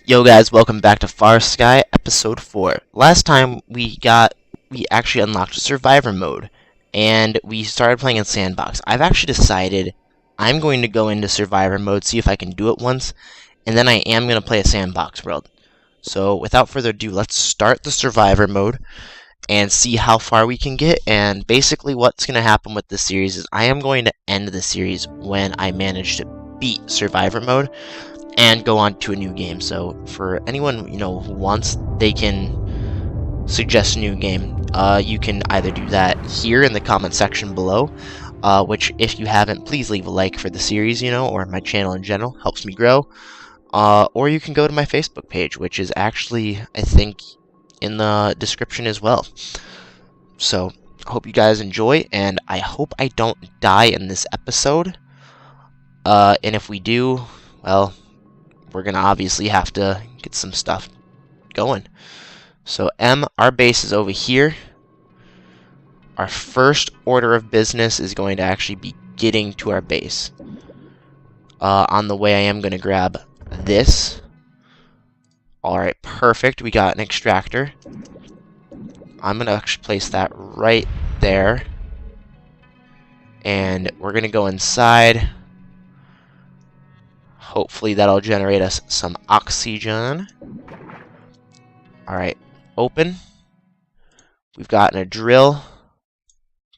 Yo guys, welcome back to Farsky Episode 4. Last time we actually unlocked Survivor mode, and we started playing in Sandbox. I've actually decided I'm going to go into Survivor mode, see if I can do it once, and then I am going to play a Sandbox world. So without further ado, let's start the Survivor mode and see how far we can get, and basically what's going to happen with this series is I am going to end the series when I manage to beat Survivor mode and go on to a new game. So for anyone who wants, they can suggest a new game. You can either do that here in the comment section below, which if you haven't, please leave a like for the series, or my channel in general, helps me grow. Or you can go to my Facebook page, which is actually, I think, in the description as well. So I hope you guys enjoy, and I hope I don't die in this episode. And if we do, well, we're gonna obviously have to get some stuff going. So our base is over here. Our first order of business is going to actually be getting to our base. On the way, I am gonna grab this. Alright, perfect. We got an extractor. I'm gonna actually place that right there. And we're gonna go inside. Hopefully that'll generate us some oxygen. Alright, open. We've gotten a drill.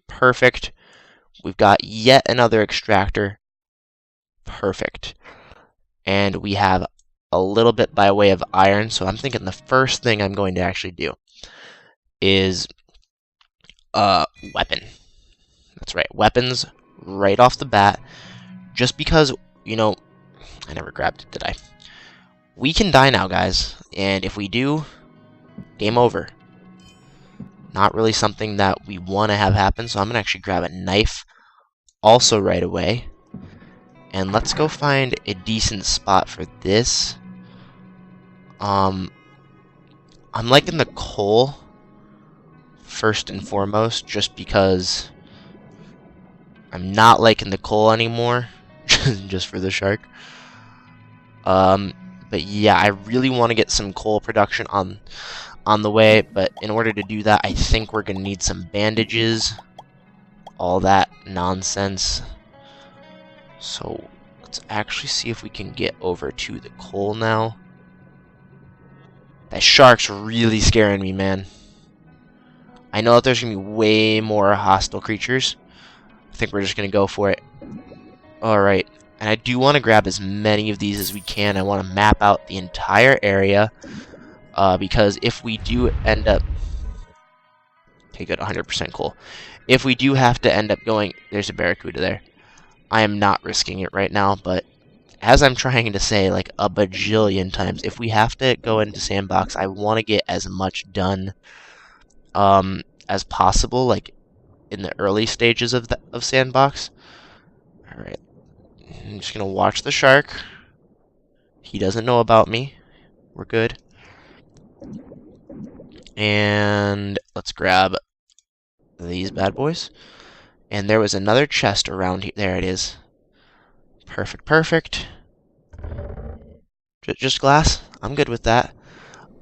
Perfect. We've got yet another extractor. Perfect. And we have a little bit by way of iron, so I'm thinking the first thing I'm going to actually do is weapon. That's right, weapons right off the bat. Just because, I never grabbed it, did I? We can die now, guys. And if we do, game over. Not really something that we want to have happen, so I'm going to actually grab a knife also right away. And let's go find a decent spot for this. I'm liking the coal first and foremost, just because I'm not liking the coal anymore, just for the shark. But yeah, I really want to get some coal production on the way, but in order to do that, I think we're gonna need some bandages, all that nonsense. So let's actually see if we can get over to the coal now. That shark's really scaring me, man. I know that there's gonna be way more hostile creatures. I think we're just gonna go for it. Alright. And I do want to grab as many of these as we can. I want to map out the entire area. Because if we do end up... Okay, good, 100% coal. If we do have to end up going... There's a barracuda there. I am not risking it right now, but as I'm trying to say like a bajillion times, if we have to go into Sandbox, I want to get as much done as possible, like in the early stages of Sandbox. Alright. I'm just gonna watch the shark. He doesn't know about me. We're good. And let's grab these bad boys. And there was another chest around here. There it is. Perfect, perfect. Just glass? I'm good with that.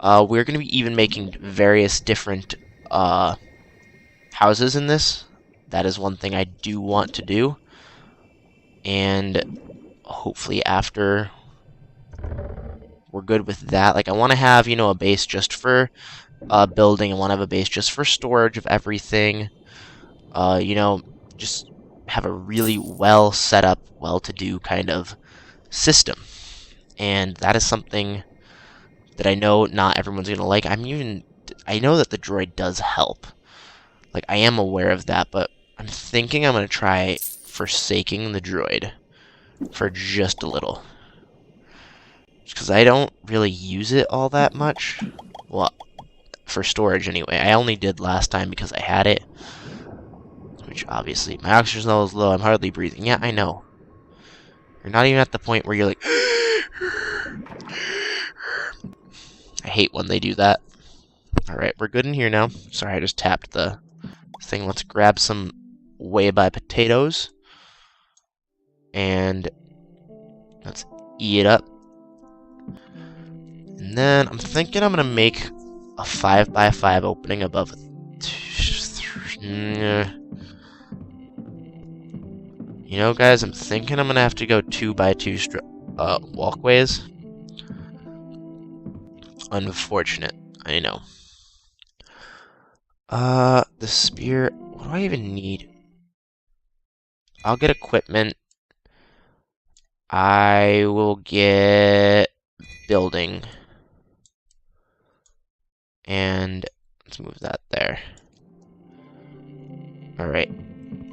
We're gonna be even making various different houses in this. That is one thing I do want to do. And hopefully after we're good with that, like I want to have, a base just for building. I want to have a base just for storage of everything. Just have a really well set up, well-to-do kind of system. And that is something that I know not everyone's going to like. I know that the droid does help. Like, I am aware of that, but I'm thinking I'm going to try forsaking the droid for just a little. Because I don't really use it all that much. Well, for storage anyway. I only did last time because I had it. Which, obviously, my oxygen level is low. I'm hardly breathing. Yeah, I know. You're not even at the point where you're like... I hate when they do that. Alright, we're good in here now. Sorry, I just tapped the thing. Let's grab some way-by potatoes. And let's eat it up. And then I'm thinking I'm gonna make a 5x5 opening above. You know, guys, I'm thinking I'm gonna have to go 2x2 walkways. Unfortunate, I know. The spear. What do I even need? I'll get equipment. I will get building. And let's move that there. Alright.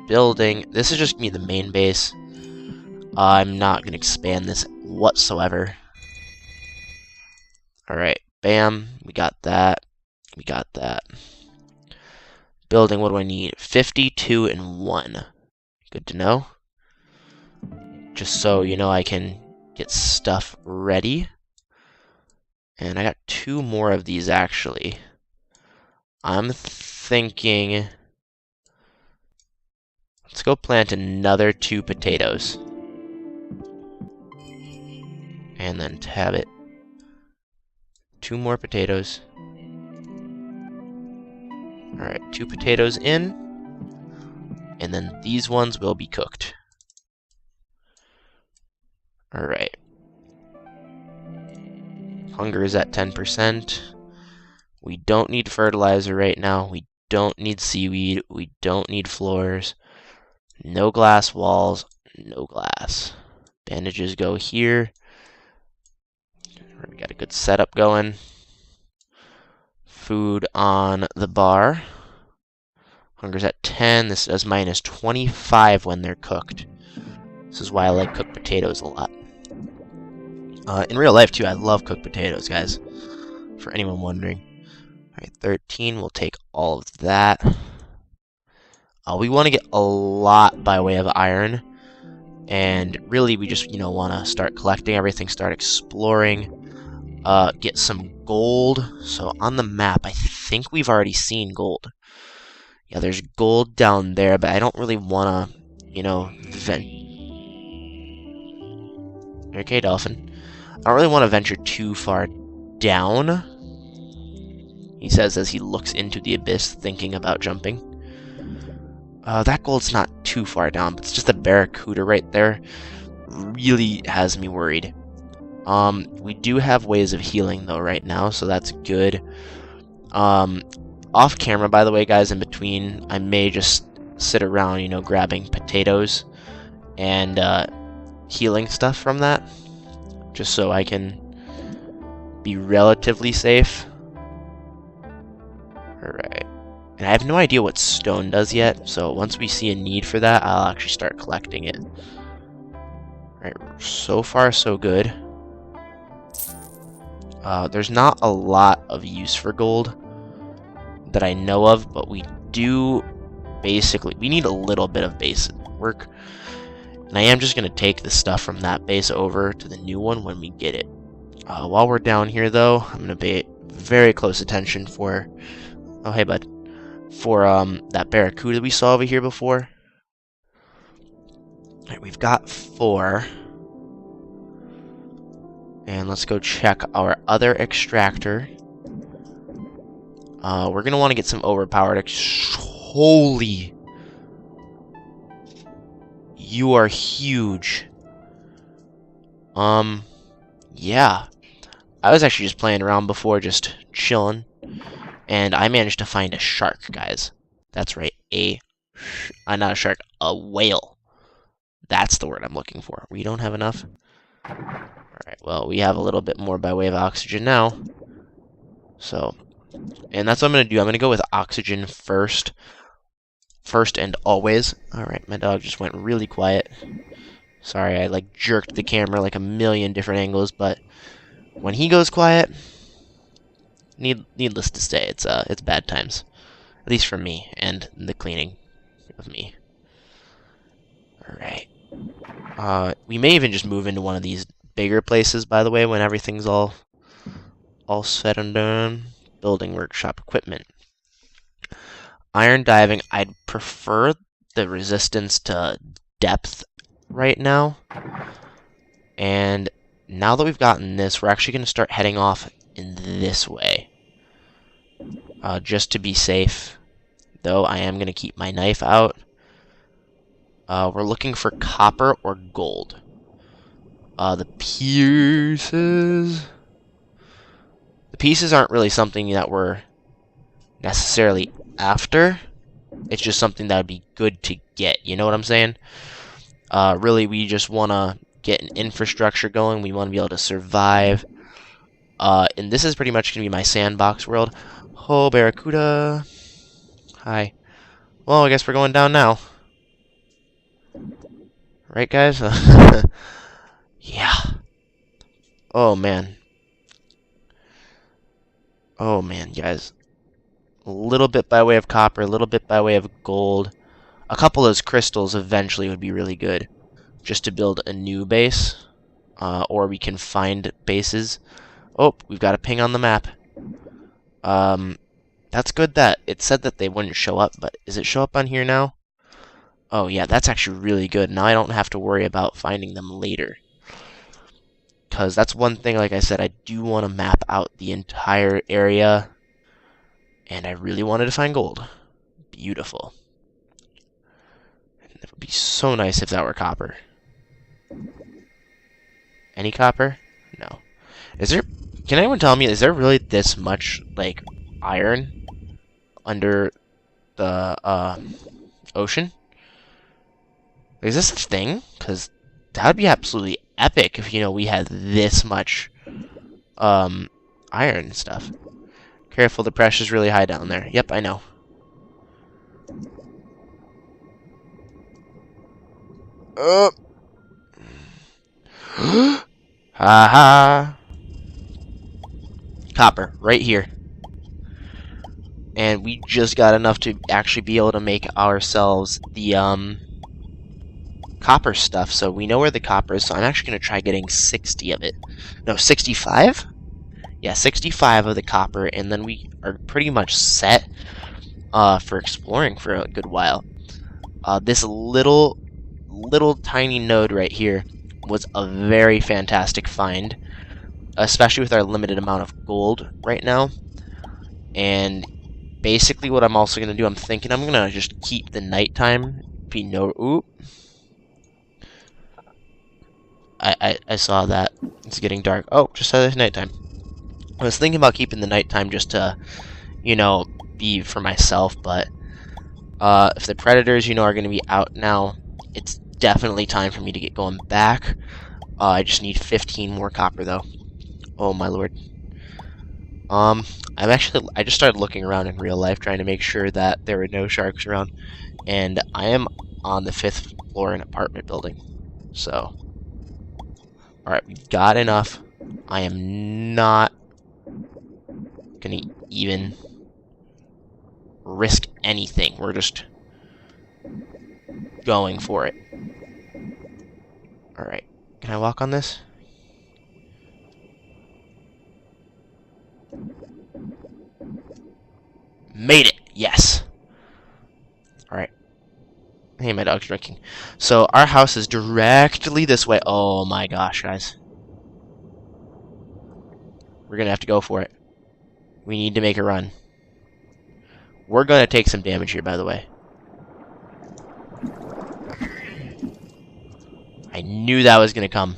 Building. This is just gonna be the main base. I'm not gonna expand this whatsoever. Alright. Bam. We got that. We got that. Building, what do I need? 52 and 1. Good to know. Just so you know I can get stuff ready. And I got 2 more of these actually. I'm thinking... Let's go plant another 2 potatoes. And then tab it. 2 more potatoes. Alright, 2 potatoes in. And then these ones will be cooked. Alright. Hunger is at 10%. We don't need fertilizer right now. We don't need seaweed. We don't need floors. No glass walls. No glass. Bandages go here. We got a good setup going. Food on the bar. Hunger's at 10. This does minus 25 when they're cooked. This is why I like cooked potatoes a lot. In real life, too, I love cooked potatoes, guys. For anyone wondering. Alright, 13. We'll take all of that. We want to get a lot by way of iron. And really, we just, want to start collecting everything, start exploring. Get some gold. So on the map, I think we've already seen gold. Yeah, there's gold down there, but I don't really want to, Okay, dolphin. I don't really want to venture too far down, he says as he looks into the abyss, thinking about jumping. That gold's not too far down, but it's just a barracuda right there. Really has me worried. We do have ways of healing, though, right now, so that's good. Off camera, by the way, guys, in between, I may just sit around, grabbing potatoes and healing stuff from that, just so I can be relatively safe. Alright. And I have no idea what stone does yet, so once we see a need for that, I'll actually start collecting it. Alright, so far so good. There's not a lot of use for gold that I know of, but we do we need a little bit of base work. And I am just going to take the stuff from that base over to the new one when we get it. While we're down here, though, I'm going to pay very close attention for... Oh, hey, bud. For that barracuda we saw over here before. Alright, we've got 4. And let's go check our other extractor. We're going to want to get some overpowered... Holy... You are huge. Yeah. I was actually just playing around before, just chilling. And I managed to find a shark, guys. That's right, not a shark, a whale. That's the word I'm looking for. We don't have enough? Alright, well, we have a little bit more by way of oxygen now. So, and that's what I'm going to do. I'm going to go with oxygen first. First and always. Alright, my dog just went really quiet. Sorry, I jerked the camera a million different angles, but when he goes quiet, needless to say, it's bad times. At least for me and the cleaning of me. Alright. We may even just move into one of these bigger places, by the way, when everything's all said and done. Building workshop equipment. Iron diving, I'd prefer the resistance to depth right now. And now that we've gotten this, we're actually going to start heading off this way. Just to be safe, though, I am going to keep my knife out. We're looking for copper or gold. The pieces... The pieces aren't really something that we're necessarily after. It's just something that would be good to get, you know what I'm saying? Really, we just want to get an infrastructure going. We want to be able to survive. And this is pretty much going to be my sandbox world. Oh, Barracuda. Hi. Well, I guess we're going down now. Right, guys? Yeah. Oh, man. Oh, man, guys. A little bit by way of copper, a little bit by way of gold. A couple of those crystals eventually would be really good. Just to build a new base. Or we can find bases. Oh, we've got a ping on the map. That's good that it said that they wouldn't show up, but does it show up on here now? Oh, yeah, that's actually really good. Now I don't have to worry about finding them later. Because that's one thing, like I said, I do want to map out the entire area. And I really wanted to find gold. Beautiful. It would be so nice if that were copper. Any copper? No. Is there... Can anyone tell me, is there really this much, like, iron under the, ocean? Is this a thing? Because that would be absolutely epic if, you know, we had this much, iron and stuff. Careful, the pressure's really high down there. Yep, I know. Ha-ha! Copper, right here. And we just got enough to actually be able to make ourselves the, copper stuff, so we know where the copper is, so I'm actually going to try getting 60 of it. No, 65? Yeah, 65 of the copper, and then we are pretty much set for exploring for a good while. This little tiny node right here was a very fantastic find, especially with our limited amount of gold right now. And basically what I'm also going to do, I'm thinking I'm going to just keep the nighttime be no... Oop. I saw that. It's getting dark. Oh, just saw this nighttime. I was thinking about keeping the nighttime just to, you know, be for myself, but if the predators, you know, are going to be out now, it's definitely time for me to get going back. I just need 15 more copper, though. Oh, my lord. I just started looking around in real life, trying to make sure that there were no sharks around, and I am on the 5th floor in an apartment building, so... Alright, we've got enough. I am not gonna even risk anything. We're just going for it. Alright, can I walk on this? Made it! Yes! Alright. Hey, my dog's drinking. So, our house is directly this way. Oh my gosh, guys. We're gonna have to go for it. We need to make a run. We're gonna take some damage here, by the way. I knew that was gonna come.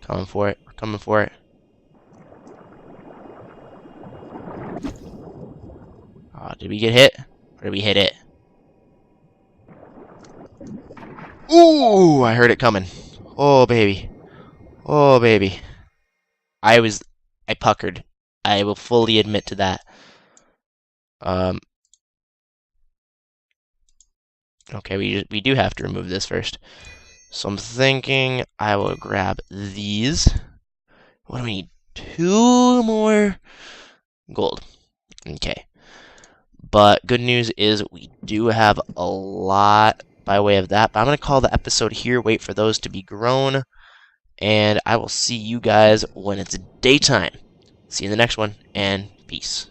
Coming for it. We're coming for it. Did we get hit? Or did we hit it? Ooh, I heard it coming. Oh, baby. Oh, baby. I puckered. I will fully admit to that. Okay, we do have to remove this first. So I'm thinking I will grab these. What do we need? 2 more gold. Okay. But good news is we do have a lot by way of that. But I'm going to call the episode here. Wait for those to be grown. And I will see you guys when it's daytime. See you in the next one, and peace.